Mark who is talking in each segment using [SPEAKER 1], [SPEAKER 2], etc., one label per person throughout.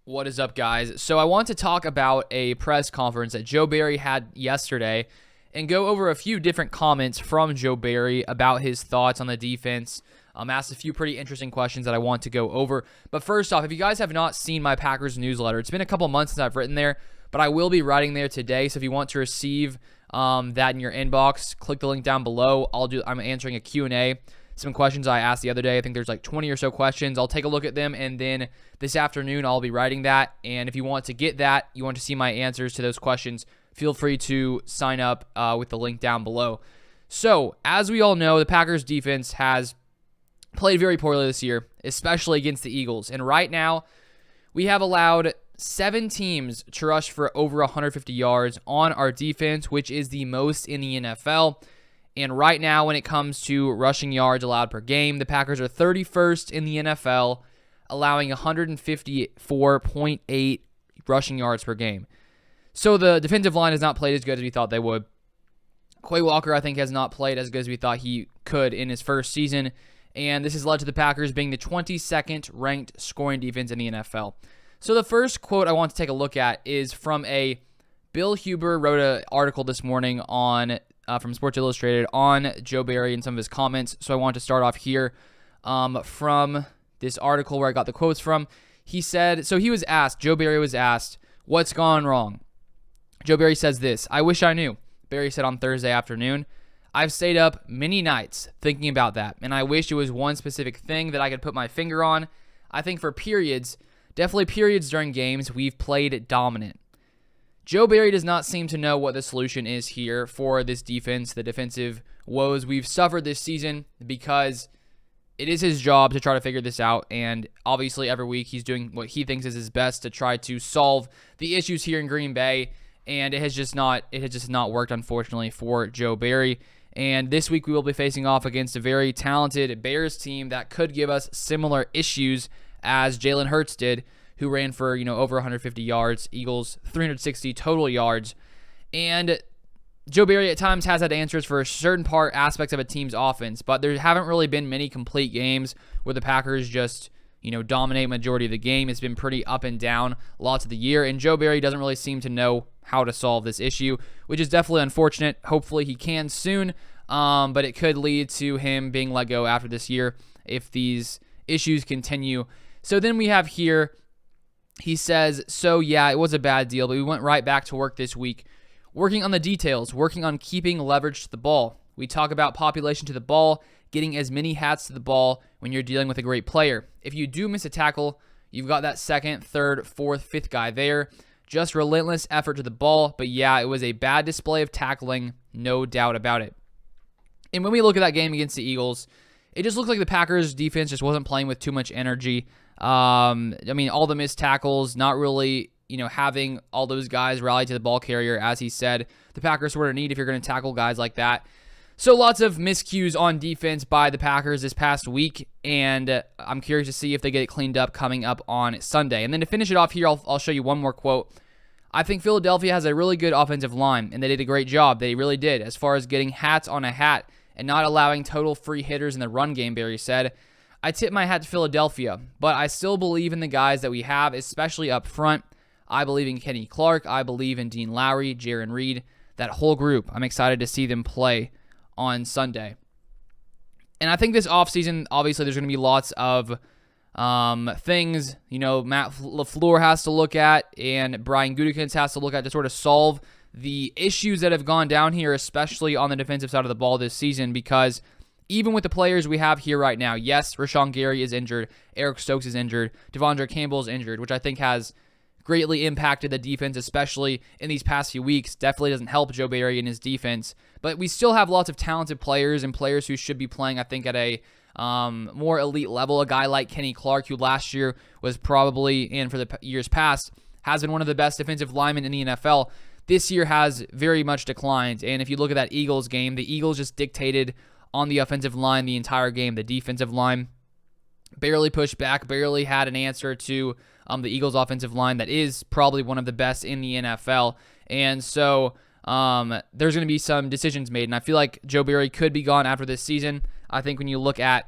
[SPEAKER 1] What is up, guys? So I want to talk about a press conference that Joe Barry had yesterday and go over a few different comments from Joe Barry about his thoughts on the defense. Asked a few pretty interesting questions that I want to go over. But first off, if you guys have not seen my Packers newsletter, it's been a couple months since I've written there, but I will be writing there today. So if you want to receive that in your inbox, click the link down below. I'm answering a Q&A. Some questions I asked the other day. I think there's like 20 or so questions. I'll take a look at them, and then this afternoon I'll be writing that. And if you want to get that, you want to see my answers to those questions, feel free to sign up with the link down below. So, as we all know, the Packers defense has played very poorly this year, especially against the Eagles. And right now, we have allowed 7 teams to rush for over 150 yards on our defense, which is the most in the NFL. And right now, when it comes to rushing yards allowed per game, the Packers are 31st in the NFL, allowing 154.8 rushing yards per game. So the defensive line has not played as good as we thought they would. Quay Walker, I think, has not played as good as we thought he could in his first season. And this has led to the Packers being the 22nd ranked scoring defense in the NFL. So the first quote I want to take a look at is from Bill Huber wrote an article this morning from Sports Illustrated on Joe Barry and some of his comments. So I want to start off here from this article where I got the quotes from. He said, Joe Barry was asked, what's gone wrong? Joe Barry says this: I wish I knew. Barry said on Thursday afternoon, I've stayed up many nights thinking about that, and I wish it was one specific thing that I could put my finger on. I think for periods, definitely periods during games, we've played dominant. Joe Barry does not seem to know what the solution is here for this defense, the defensive woes we've suffered this season, because it is his job to try to figure this out, and obviously every week he's doing what he thinks is his best to try to solve the issues here in Green Bay, and it has just not worked, unfortunately, for Joe Barry. And this week we will be facing off against a very talented Bears team that could give us similar issues as Jalen Hurts did, who ran for over 150 yards, Eagles 360 total yards. And Joe Barry at times has had answers for certain aspects of a team's offense, but there haven't really been many complete games where the Packers just dominate majority of the game. It's been pretty up and down lots of the year, and Joe Barry doesn't really seem to know how to solve this issue, which is definitely unfortunate. Hopefully he can soon, but it could lead to him being let go after this year if these issues continue. So then we have here, he says, so yeah, it was a bad deal, but we went right back to work this week, working on the details, working on keeping leverage to the ball. We talk about population to the ball, getting as many hats to the ball when you're dealing with a great player. If you do miss a tackle, you've got that second, third, fourth, fifth guy there. Just relentless effort to the ball, but yeah, it was a bad display of tackling, no doubt about it. And when we look at that game against the Eagles, it just looked like the Packers defense just wasn't playing with too much energy. All the missed tackles, not really, having all those guys rally to the ball carrier, as he said. The Packers were in need if you're going to tackle guys like that. So lots of miscues on defense by the Packers this past week, and I'm curious to see if they get it cleaned up coming up on Sunday. And then to finish it off here, I'll show you one more quote. I think Philadelphia has a really good offensive line, and they did a great job. They really did, as far as getting hats on a hat and not allowing total free hitters in the run game, Barry said. I tip my hat to Philadelphia, but I still believe in the guys that we have, especially up front. I believe in Kenny Clark. I believe in Dean Lowry, Jaron Reed, that whole group. I'm excited to see them play on Sunday. And I think this offseason, obviously, there's going to be lots of things, Matt LaFleur has to look at and Brian Gutekunst has to look at to sort of solve the issues that have gone down here, especially on the defensive side of the ball this season, because even with the players we have here right now, yes, Rashawn Gary is injured, Eric Stokes is injured, Devondre Campbell is injured, which I think has greatly impacted the defense, especially in these past few weeks. Definitely doesn't help Joe Barry in his defense. But we still have lots of talented players and players who should be playing, I think, at a more elite level. A guy like Kenny Clark, who last year was probably, and for the years past, has been one of the best defensive linemen in the NFL. This year has very much declined. And if you look at that Eagles game, the Eagles just dictated on the offensive line the entire game. The defensive line barely pushed back, barely had an answer to the Eagles' offensive line that is probably one of the best in the NFL. And so there's going to be some decisions made. And I feel like Joe Barry could be gone after this season. I think when you look at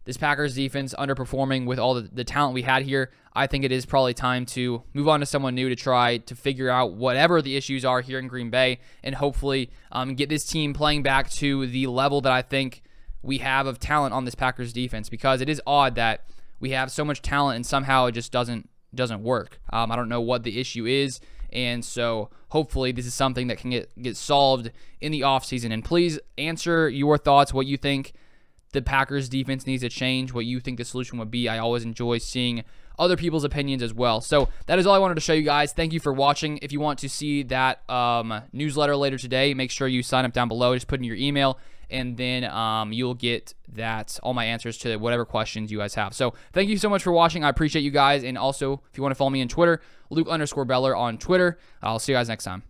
[SPEAKER 1] this Packers defense underperforming with all the talent we had here, I think it is probably time to move on to someone new to try to figure out whatever the issues are here in Green Bay and hopefully get this team playing back to the level that I think we have of talent on this Packers defense, because it is odd that we have so much talent and somehow it just doesn't work. I don't know what the issue is, and so hopefully this is something that can get solved in the offseason. And please answer your thoughts, what you think the Packers defense needs to change, what you think the solution would be. I always enjoy seeing other people's opinions as well. So that is all I wanted to show you guys. Thank you for watching. If you want to see that newsletter later today, make sure you sign up down below. Just put in your email, and then you'll get all my answers to whatever questions you guys have. So thank you so much for watching. I appreciate you guys. And also, if you want to follow me on Twitter, Luke_Beller on Twitter. I'll see you guys next time.